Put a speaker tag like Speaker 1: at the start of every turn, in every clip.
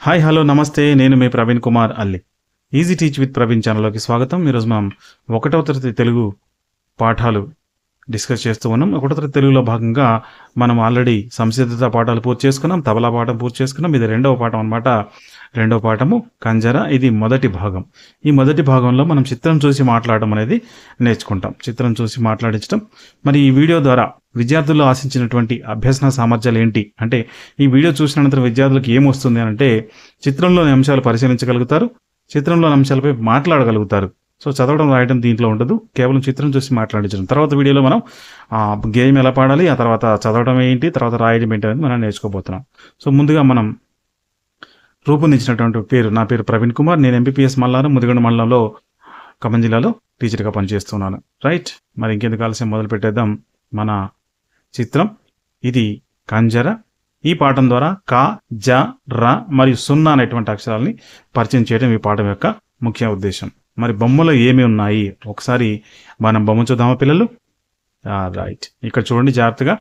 Speaker 1: Hi hello నమస్తే, నేను మీ ప్రవీణ్ కుమార్ అల్లి. ఈజీ టీచ్ విత్ ప్రవీణ్ ఛానల్లోకి స్వాగతం. ఈరోజు మనం 1వ తరగతి తెలుగు పాఠాలు డిస్కస్ చేస్తూ ఉన్నాం. 1వ తరగతి తెలుగులో భాగంగా మనం ఆల్రెడీ సంసిద్ధత పాఠాలు పూర్తి చేసుకున్నాం, తబలా పాఠం పూర్తి చేసుకున్నాం. ఇది 2వ పాఠం అనమాట. 2వ పాఠము కంజర. ఇది మొదటి భాగం. ఈ మొదటి భాగంలో మనం చిత్రం చూసి మాట్లాడడం అనేది నేర్చుకుంటాం. చిత్రం చూసి మాట్లాడించడం. మరి ఈ వీడియో ద్వారా విద్యార్థుల్లో ఆశించినటువంటి అభ్యసన సామర్థ్యాలు ఏంటి అంటే, ఈ వీడియో చూసిన అనంతరం విద్యార్థులకు ఏమొస్తుంది అంటే, చిత్రంలోని అంశాలు పరిశీలించగలుగుతారు, చిత్రంలోని అంశాలపై మాట్లాడగలుగుతారు. సో చదవడం రాయడం దీంట్లో ఉండదు, కేవలం చిత్రం చూసి మాట్లాడించడం. తర్వాత వీడియోలో మనం గేమ్ ఎలా పాడాలి, ఆ తర్వాత చదవడం ఏంటి, తర్వాత రాయడం ఏంటి అనేది మనం నేర్చుకోబోతున్నాం. సో ముందుగా మనం రూపొందించినటువంటి పేరు, నా పేరు ప్రవీణ్ కుమార్. నేను ఎంపీపీఎస్ మల్లారం, ముదిగొండ మండలంలో ఖమ్మం జిల్లాలో టీచర్గా పనిచేస్తున్నాను. రైట్, మరి ఇంకెందుకు ఆలస్యం మొదలు పెట్టేద్దాం. మన చిత్రం ఇది కంజర. ఈ పాఠం ద్వారా క, జ, ర మరియు సున్నా అనేటువంటి అక్షరాలని పరిచయం చేయడం ఈ పాఠం యొక్క ముఖ్య ఉద్దేశం. మరి బొమ్మలో ఏమి ఉన్నాయి ఒకసారి మనం బొమ్మ చూద్దామా పిల్లలు? రైట్, ఇక్కడ చూడండి జాగ్రత్తగా.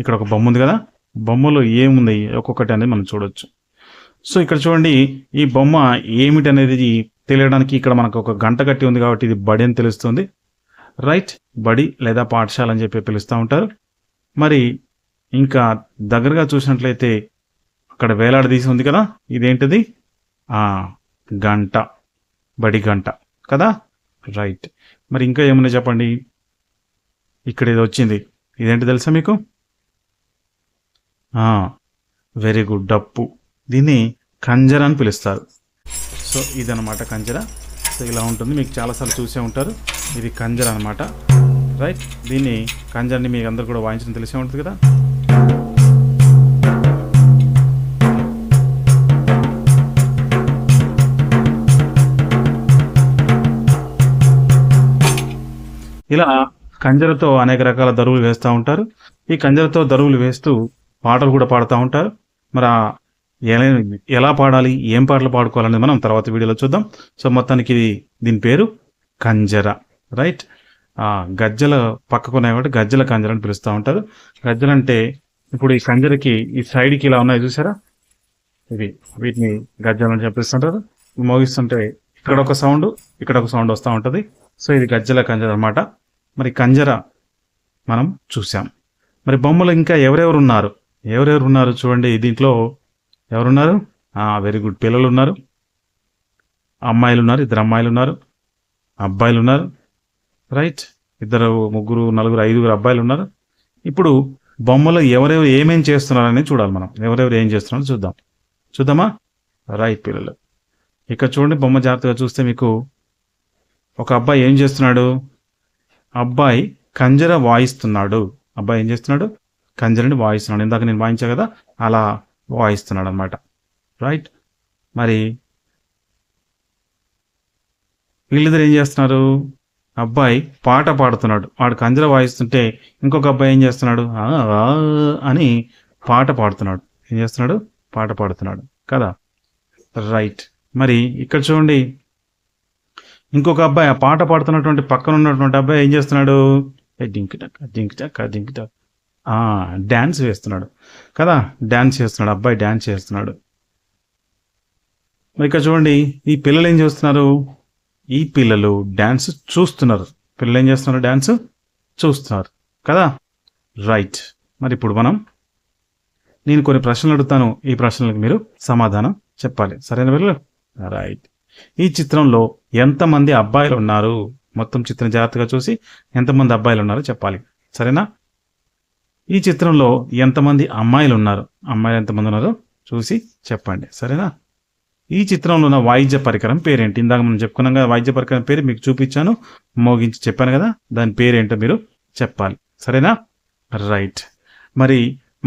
Speaker 1: ఇక్కడ ఒక బొమ్మ ఉంది కదా, బొమ్మలో ఏముంది ఒక్కొక్కటి అనేది మనం చూడొచ్చు. సో ఇక్కడ చూడండి, ఈ బొమ్మ ఏమిటి అనేది తెలియడానికి ఇక్కడ మనకు ఒక గంట కట్టి ఉంది కాబట్టి ఇది బడి అని తెలుస్తుంది. రైట్, బడి లేదా పాఠశాల అని చెప్పి పిలుస్తూ ఉంటారు. మరి ఇంకా దగ్గరగా చూసినట్లయితే అక్కడ వేలాడదీసి ఉంది కదా, ఇదేంటిది? గంట, బడి గంట కదా. రైట్, మరి ఇంకా ఏమున్నా చెప్పండి. ఇక్కడ ఇది వచ్చింది, ఇదేంటి తెలుసా మీకు? వెరీ గుడ్, డప్పు. దీన్ని కంజర అని పిలుస్తారు. సో ఇదనమాట కంజర. సో ఇలా ఉంటుంది, మీకు చాలాసార్లు చూసే ఉంటారు. ఇది కంజర అనమాట. రైట్, దీన్ని కంజర్ని మీకు అందరు కూడా వాయించడం తెలిసే ఉంటుంది కదా. ఇలా కంజరతో అనేక రకాల దరువులు వేస్తూ ఉంటారు. ఈ కంజరతో దరువులు వేస్తూ పాటలు కూడా పాడుతూ ఉంటారు. మరి ఎలా పాడాలి, ఏం పాటలు పాడుకోవాలని మనం తర్వాత వీడియోలో చూద్దాం. సో మొత్తానికి దీని పేరు కంజర. రైట్, గజ్జల పక్కకున్నాయి కాబట్టి గజ్జల కంజర అని పిలుస్తూ ఉంటారు. గజ్జలు అంటే ఇప్పుడు ఈ కంజరకి ఈ సైడ్కి ఇలా ఉన్నాయి చూసారా, వీటిని గజ్జలు అని చెప్పిస్తుంటారు. మోగిస్తుంటే ఇక్కడ ఒక సౌండ్, ఇక్కడ ఒక సౌండ్ వస్తూ ఉంటుంది. సో ఇది గజ్జల కంజర అనమాట. మరి కంజర మనం చూసాం. మరి బొమ్మలు ఇంకా ఎవరెవరు ఉన్నారు చూడండి. దీంట్లో ఎవరున్నారు? వెరీ గుడ్, పిల్లలు ఉన్నారు, అమ్మాయిలు ఉన్నారు, 2 అమ్మాయిలు ఉన్నారు, అబ్బాయిలు ఉన్నారు. రైట్, 2, 3, 4, 5 అబ్బాయిలు ఉన్నారు. ఇప్పుడు బొమ్మలో ఎవరెవరు ఏమేం చేస్తున్నారని చూడాలి మనం. ఎవరెవరు ఏం చేస్తున్నారో చూద్దామా? రైట్ పిల్లలు, ఇక్కడ చూడండి, బొమ్మ జాగ్రత్తగా చూస్తే మీకు ఒక అబ్బాయి ఏం చేస్తున్నాడు? అబ్బాయి కంజర వాయిస్తున్నాడు. అబ్బాయి ఏం చేస్తున్నాడు? కంజరని వాయిస్తున్నాడు. ఇందాక నేను వాయించా కదా, అలా వాయిస్తున్నాడు అనమాట. రైట్, మరి వీళ్ళిద్దరు ఏం చేస్తున్నారు? అబ్బాయి పాట పాడుతున్నాడు, వాడు కంజర వాయిస్తుంటే ఇంకొక అబ్బాయి ఏం చేస్తున్నాడు? అని పాట పాడుతున్నాడు. ఏం చేస్తున్నాడు? పాట పాడుతున్నాడు కదా. రైట్, మరి ఇక్కడ చూడండి, ఇంకొక అబ్బాయి ఆ పాట పాడుతున్నటువంటి పక్కన ఉన్నటువంటి అబ్బాయి ఏం చేస్తున్నాడు? డింక్ టక్ డింక్ టక్ డింక్ టక్ డ్యాన్స్ వేస్తున్నాడు కదా. డ్యాన్స్ చేస్తున్నాడు, అబ్బాయి డ్యాన్స్ చేస్తున్నాడు. మరి ఇక్కడ చూడండి, ఈ పిల్లలు ఏం చేస్తున్నారు? ఈ పిల్లలు డ్యాన్స్ చూస్తున్నారు. పిల్లలు ఏం చేస్తున్నారు? డ్యాన్స్ చూస్తున్నారు కదా. రైట్, మరి ఇప్పుడు నేను కొన్ని ప్రశ్నలు అడుగుతాను, ఈ ప్రశ్నలకు మీరు సమాధానం చెప్పాలి. సరేనా పిల్లలు? రైట్, ఈ చిత్రంలో ఎంతమంది అబ్బాయిలు ఉన్నారు? మొత్తం చిత్రం జాగ్రత్తగా చూసి ఎంతమంది అబ్బాయిలు ఉన్నారో చెప్పాలి. సరేనా? ఈ చిత్రంలో ఎంతమంది అమ్మాయిలు ఉన్నారు? అమ్మాయిలు ఎంతమంది ఉన్నారో చూసి చెప్పండి. సరేనా? ఈ చిత్రంలో ఉన్న వాయిద్య పరికరం పేరేంటి? ఇందాక మనం చెప్పుకున్నాం కదా, వాయిద్య పరికరం పేరు మీకు చూపించాను, మోగించి చెప్పాను కదా, దాని పేరేంటో మీరు చెప్పాలి. సరేనా? రైట్, మరి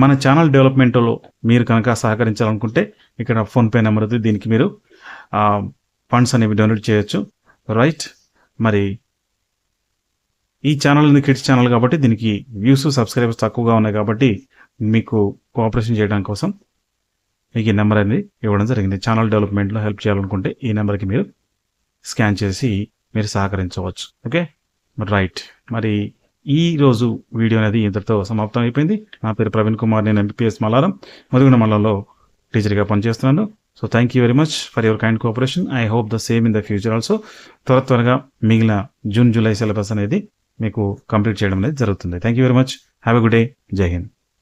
Speaker 1: మన ఛానల్ డెవలప్మెంట్లో మీరు కనుక సహకరించాలనుకుంటే ఇక్కడ ఫోన్పే నెంబర్ ఉంది, దీనికి మీరు ఫండ్స్ అనేవి డొనేట్ చేయొచ్చు. రైట్, మరి ఈ ఛానల్ కిడ్స్ ఛానల్ కాబట్టి దీనికి వ్యూస్, సబ్స్క్రైబర్స్ తక్కువగా ఉన్నాయి కాబట్టి మీకు కోఆపరేషన్ చేయడం కోసం మీకు ఈ నెంబర్ అనేది ఇవ్వడం జరిగింది. ఛానల్ డెవలప్మెంట్లో హెల్ప్ చేయాలనుకుంటే ఈ నెంబర్కి మీరు స్కాన్ చేసి మీరు సహకరించవచ్చు. ఓకే, రైట్, మరి ఈ రోజు వీడియో అనేది ఇంతటితో సమాప్తం అయిపోయింది. నా పేరు ప్రవీణ్ కుమార్, నేను ఎంపీపీఎస్ మల్లారం, ముదిగొండ మండలంలో టీచర్గా పనిచేస్తున్నాను. So thank you very much for your kind cooperation. I hope the same in the future also. త్వరగా మిగిలిన జూన్ జూలై సిలబస్ అనేది మీకు కంప్లీట్ చేయడం అనేది జరుగుతుంది. Thank you very much. Have a good day. జై హింద్.